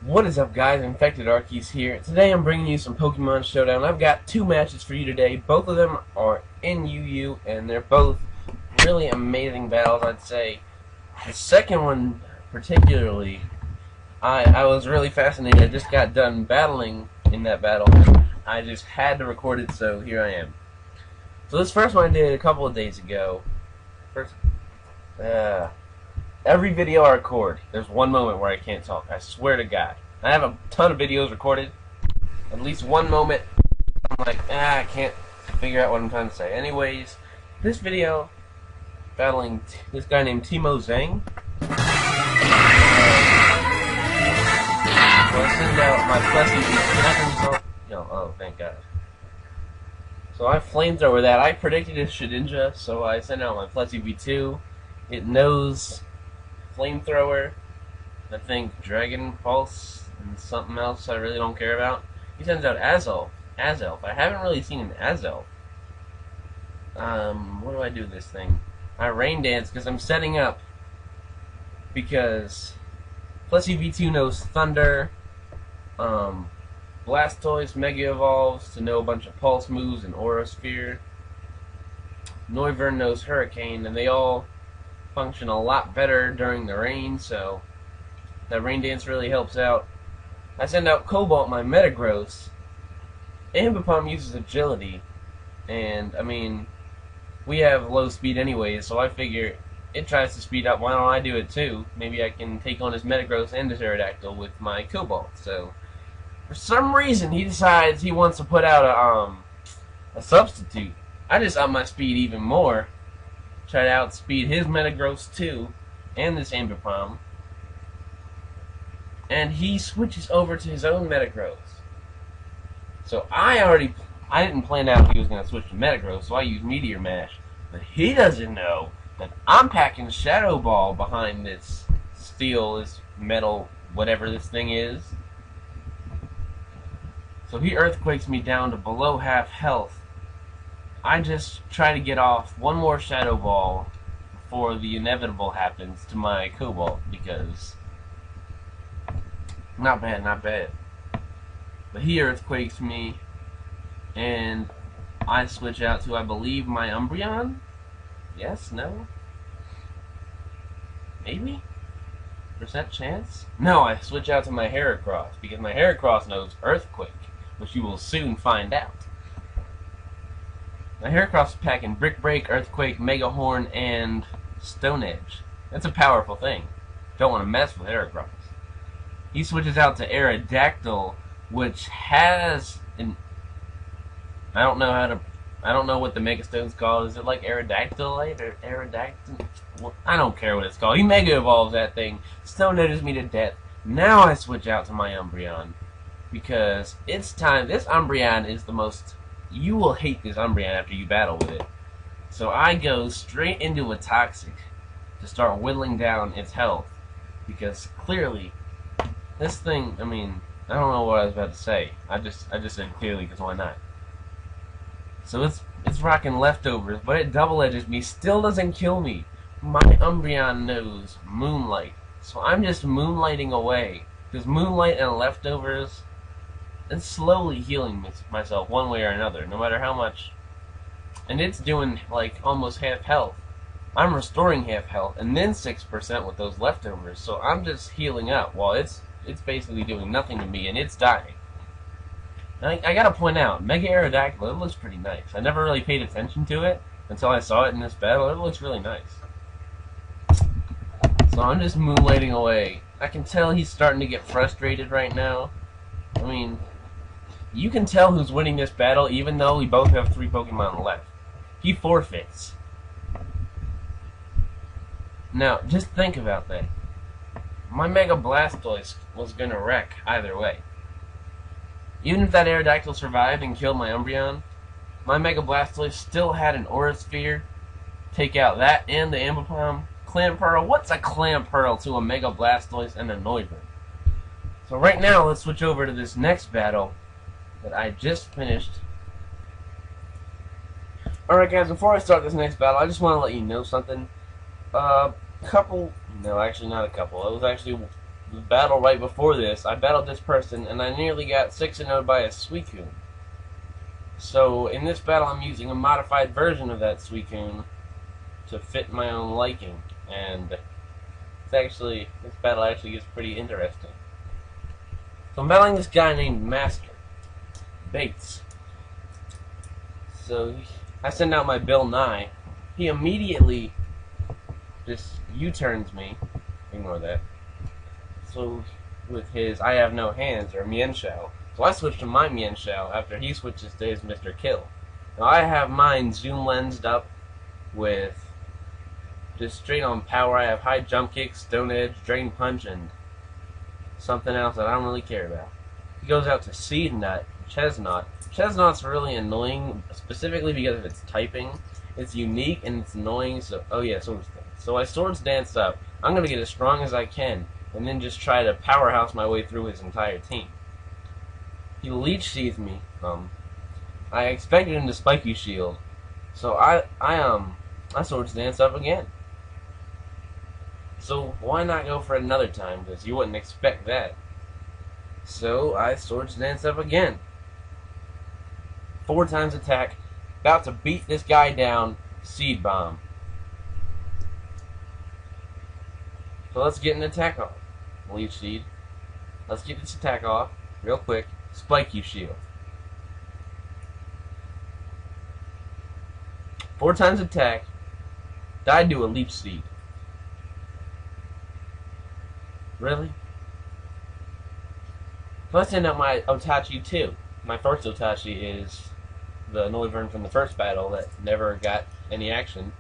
What is up, guys? infectedarceus here. Today I'm bringing you some Pokemon Showdown. I've got two matches for you today. Both of them are in UU, and they're both really amazing battles, I'd say. The second one, particularly, I was really fascinated. I just got done battling in that battle. I just had to record it, so here I am. So this first one I did a couple of days ago. Every video I record, there's one moment where I can't talk. I swear to God. I have a ton of videos recorded. At least one moment, I'm like, I can't figure out what I'm trying to say. Anyways, this video, battling this guy named Timo Zhang. So I send out my Plessy. Oh, thank God. So I flamethrower that. I predicted a Shedinja, so I sent out my Plessy V2. It knows Flamethrower, I think Dragon Pulse, and something else I really don't care about. He sends out Azelf. I haven't really seen an Azelf. What do I do with this thing? I Rain Dance because I'm setting up. Because Plessy V2 knows Thunder. Blastoise Mega Evolves to know a bunch of Pulse moves and Aura Sphere. Noivern knows Hurricane, and they all function a lot better during the rain, so that Rain Dance really helps out. I send out Cobalt, my Metagross. Ambipom uses Agility, and I mean, we have low speed anyways, so I figure it tries to speed up. Why don't I do it too? Maybe I can take on his Metagross and his Aerodactyl with my Cobalt. So for some reason he decides he wants to put out a substitute. I just up my speed even more. Try to outspeed his Metagross too, and this Ambipom. And he switches over to his own Metagross. So I didn't plan out he was going to switch to Metagross, so I used Meteor Mash. But he doesn't know that I'm packing Shadow Ball behind this steel, this metal, whatever this thing is. So he Earthquakes me down to below half health. I just try to get off one more Shadow Ball before the inevitable happens to my Cobalt, because not bad. But he Earthquakes me, and I switch out to, I believe, my Umbreon? Yes? No? Maybe? Percent chance? No, I switch out to my Heracross, because my Heracross knows Earthquake, which you will soon find out. My Heracross is packing Brick Break, Earthquake, Mega Horn, and Stone Edge. That's a powerful thing. Don't want to mess with Heracross. He switches out to Aerodactyl, which has an... I don't know what the Mega Stone's called. Is it like Aerodactylite or Aerodactyl? Well, I don't care what it's called. He Mega Evolves that thing. Stone Edges me to death. Now I switch out to my Umbreon, because it's time. This Umbreon is the most... You will hate this Umbreon after you battle with it. So I go straight into a Toxic to start whittling down its health. Because clearly, this thing, I mean, I don't know what I was about to say. I just said clearly because why not? So it's rocking Leftovers, but it double edges me, still doesn't kill me. My Umbreon knows Moonlight. So I'm just moonlighting away. Because Moonlight and Leftovers... and slowly healing myself one way or another, no matter how much. And it's doing like almost half health. I'm restoring half health and then 6% with those Leftovers, so I'm just healing up while it's basically doing nothing to me, and it's dying. And I gotta point out, Mega Aerodactyl, it looks pretty nice. I never really paid attention to it until I saw it in this battle. It looks really nice. So I'm just moonlighting away. I can tell he's starting to get frustrated right now. I mean, you can tell who's winning this battle even though we both have 3 Pokemon left. He forfeits. Now, just think about that. My Mega Blastoise was gonna wreck either way. Even if that Aerodactyl survived and killed my Umbreon, my Mega Blastoise still had an Aura Sphere. Take out that and the Ambipom. Clamperl, what's a Clamperl to a Mega Blastoise and a Noivern? So right now, let's switch over to this next battle that I just finished. Alright guys, before I start this next battle, I just want to let you know something. No, actually not a couple. It was actually the battle right before this, I battled this person and I nearly got 6-0'd by a Suicune. So in this battle, I'm using a modified version of that Suicune to fit my own liking, and this battle actually gets pretty interesting. So I'm battling this guy named Master Bates. So I send out my Bill Nye. He immediately just U-turns me. Ignore that. So with his I have no hands, or Mienshao. So I switch to my Mienshao after he switches to his Mr. Kill. Now I have mine zoom lensed up with just straight on power. I have high jump kick, stone edge, drain punch, and something else that I don't really care about. He goes out to Seed Nut, Chestnut. Chestnut's really annoying, specifically because of its typing. It's unique and it's annoying, so Swords Dance. So I Swords Dance up. I'm gonna get as strong as I can, and then just try to powerhouse my way through his entire team. He Leech Seeds me. I expected him to Spiky Shield, so I Swords Dance up again. So why not go for it another time? Because you wouldn't expect that. So I Swords Dance up again. 4 times attack. About to beat this guy down. Seed Bomb. So let's get an attack off. Leech Seed. Let's get this attack off real quick. Spike you Shield. 4 times attack. Died to a Leech Seed. Really? Let's end up my Otachi too. My first Otachi is the Noivern from the first battle that never got any action.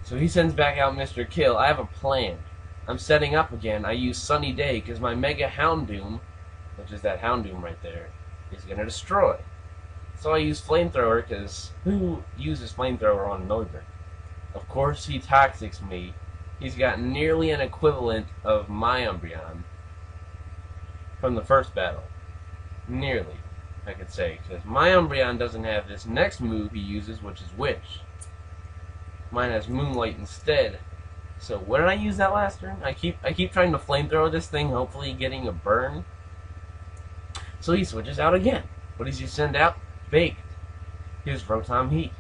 So he sends back out Mr. Kill. I have a plan. I'm setting up again. I use Sunny Day because my Mega Houndoom, which is that Houndoom right there, is going to destroy. So I use Flamethrower because who uses Flamethrower on Noivern? Of course he Toxics me. He's got nearly an equivalent of my Umbreon from the first battle. Nearly, I could say, because my Umbreon doesn't have this next move he uses, which is Witch. Mine has Moonlight instead. So what did I use that last turn? I keep trying to Flamethrower this thing, hopefully getting a burn. So he switches out again. What does he send out? Baked. Here's Rotom Heat.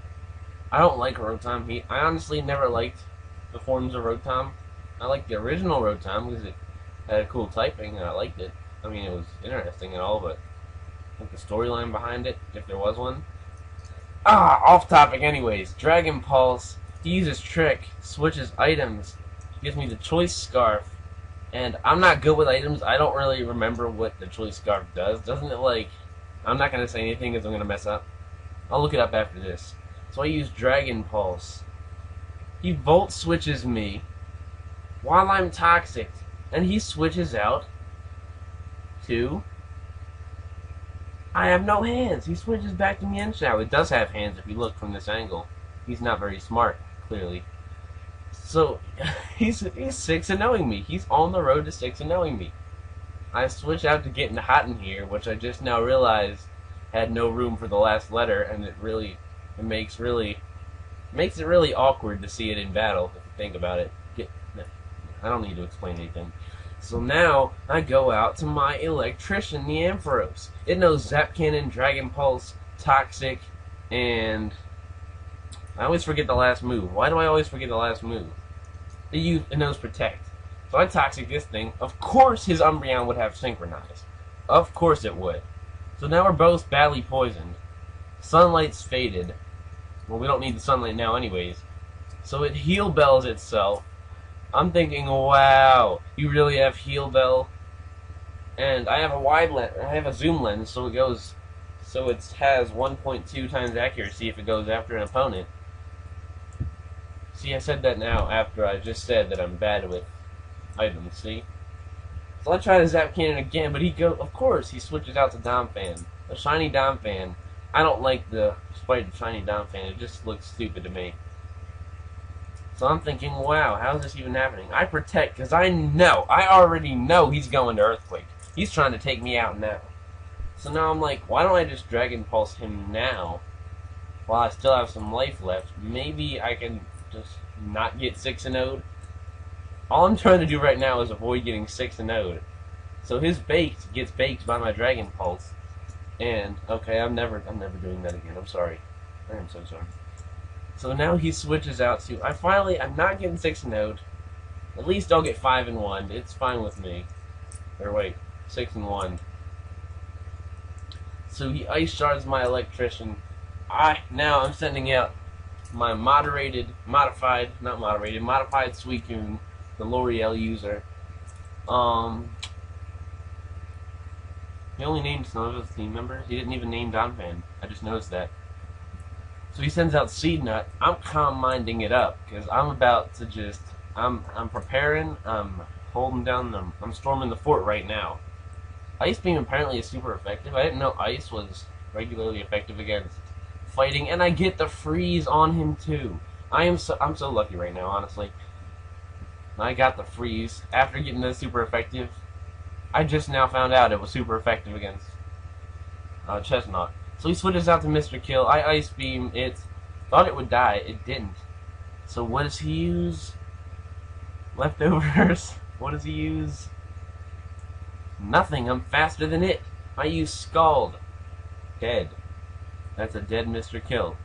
I don't like Rotom Heat. I honestly never liked the forms of Rotom. I liked the original Rotom because it had a cool typing and I liked it. I mean, it was interesting and all, but I think the storyline behind it, if there was one. Off topic anyways. Dragon Pulse. He uses Trick, switches items, gives me the Choice Scarf, and I'm not good with items. I don't really remember what the Choice Scarf does. Doesn't it, like... I'm not going to say anything because I'm going to mess up. I'll look it up after this. So I use Dragon Pulse. He Volt switches me while I'm toxic, and he switches out to I have no hands. He switches back to Mienshao. It does have hands if you look from this angle. He's not very smart, clearly. So he's 6-0ing me. He's on the road to 6-0ing me. I switch out to Getting Hot in Here, which I just now realized had no room for the last letter, and it makes it really awkward to see it in battle if you think about it. I don't need to explain anything. So now I go out to my Electrician, the Ampharos. It knows Zap Cannon, Dragon Pulse, Toxic, and I always forget the last move. Why do I always forget the last move? It knows Protect. So I Toxic this thing. Of course his Umbreon would have Synchronize. Of course it would. So now we're both badly poisoned. Sunlight's faded. Well, we don't need the sunlight now anyways. So it Heal Bells itself. I'm thinking, wow, you really have Heal Bell? And I have a zoom lens, so it has 1.2 times accuracy if it goes after an opponent. See, I said that now after I just said that I'm bad with items, see? So I try to Zap Cannon again, but of course, he switches out to Domfan. A Shiny Domfan. I don't like the sprite of Shiny Domfan, it just looks stupid to me. So I'm thinking, wow, how is this even happening? I Protect, because I already know he's going to Earthquake. He's trying to take me out now. So now I'm like, why don't I just Dragon Pulse him now, while I still have some life left? Maybe I can just not get 6-0'd. All I'm trying to do right now is avoid getting 6-0'd. So his baked gets baked by my Dragon Pulse. And okay, I'm never doing that again. I'm sorry. I am so sorry. So now he switches out to I'm not getting 6-0'd. At least I'll get 5-1. It's fine with me. Or wait, 6-1. So he ice shards my electrician. Now I'm sending out my modified Suicune, the L'Oreal user. He only named some of his team members. He didn't even name Donphan. I just noticed that. So he sends out Seed Nut. I'm calm minding it up because I'm about to just I'm preparing. I'm holding down I'm storming the fort right now. Ice Beam apparently is super effective. I didn't know Ice was regularly effective against fighting, and I get the freeze on him too. I'm so lucky right now, honestly. I got the freeze after getting the super effective. I just now found out it was super effective against Chestnut. So he switches out to Mr. Kill. I Ice Beam it. Thought it would die. It didn't. So what does he use? Leftovers. What does he use? Nothing. I'm faster than it. I use Scald. Dead. That's a dead Mr. Kill.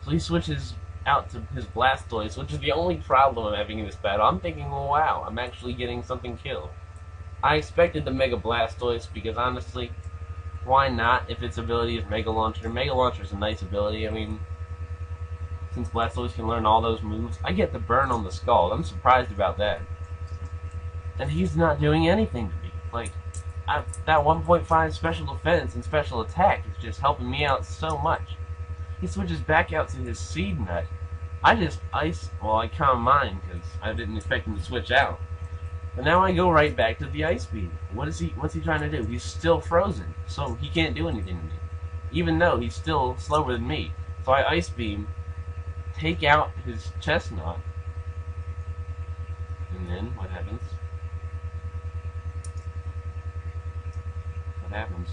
So he switches out to his Blastoise, which is the only problem I'm having in this battle. I'm thinking, well, wow, I'm actually getting something killed. I expected the Mega Blastoise because, honestly, why not if its ability is Mega Launcher? Mega Launcher is a nice ability. I mean, since Blastoise can learn all those moves, I get the burn on the Scald. I'm surprised about that. And he's not doing anything to me. Like, that 1.5 special defense and special attack is just helping me out so much. He switches back out to his Seed Nut. I calm mine because I didn't expect him to switch out. But now I go right back to the Ice Beam. What's he trying to do? He's still frozen, so he can't do anything to me. Even though he's still slower than me. So I Ice Beam, take out his Chestnut, and then what happens? What happens?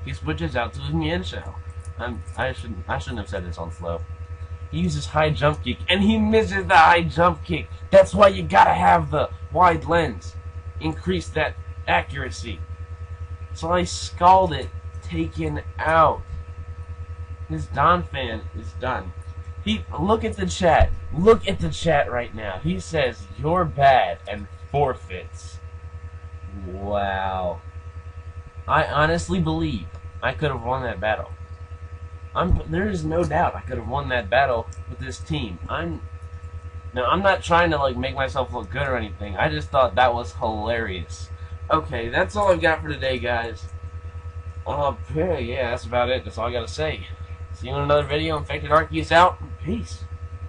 He switches out to his Mienshao. I shouldn't have said this on slow. He uses high jump kick, and he misses the high jump kick. That's why you gotta have the wide lens. Increase that accuracy. So I Scald it, taken out. His Donphan is done. Look at the chat. Look at the chat right now. He says, "You're bad," and forfeits. Wow. I honestly believe I could have won that battle. There is no doubt I could have won that battle with this team. I'm not trying to like make myself look good or anything. I just thought that was hilarious. Okay, that's all I've got for today, guys. Yeah, that's about it. That's all I gotta say. See you in another video. Infectedarceus out. Peace.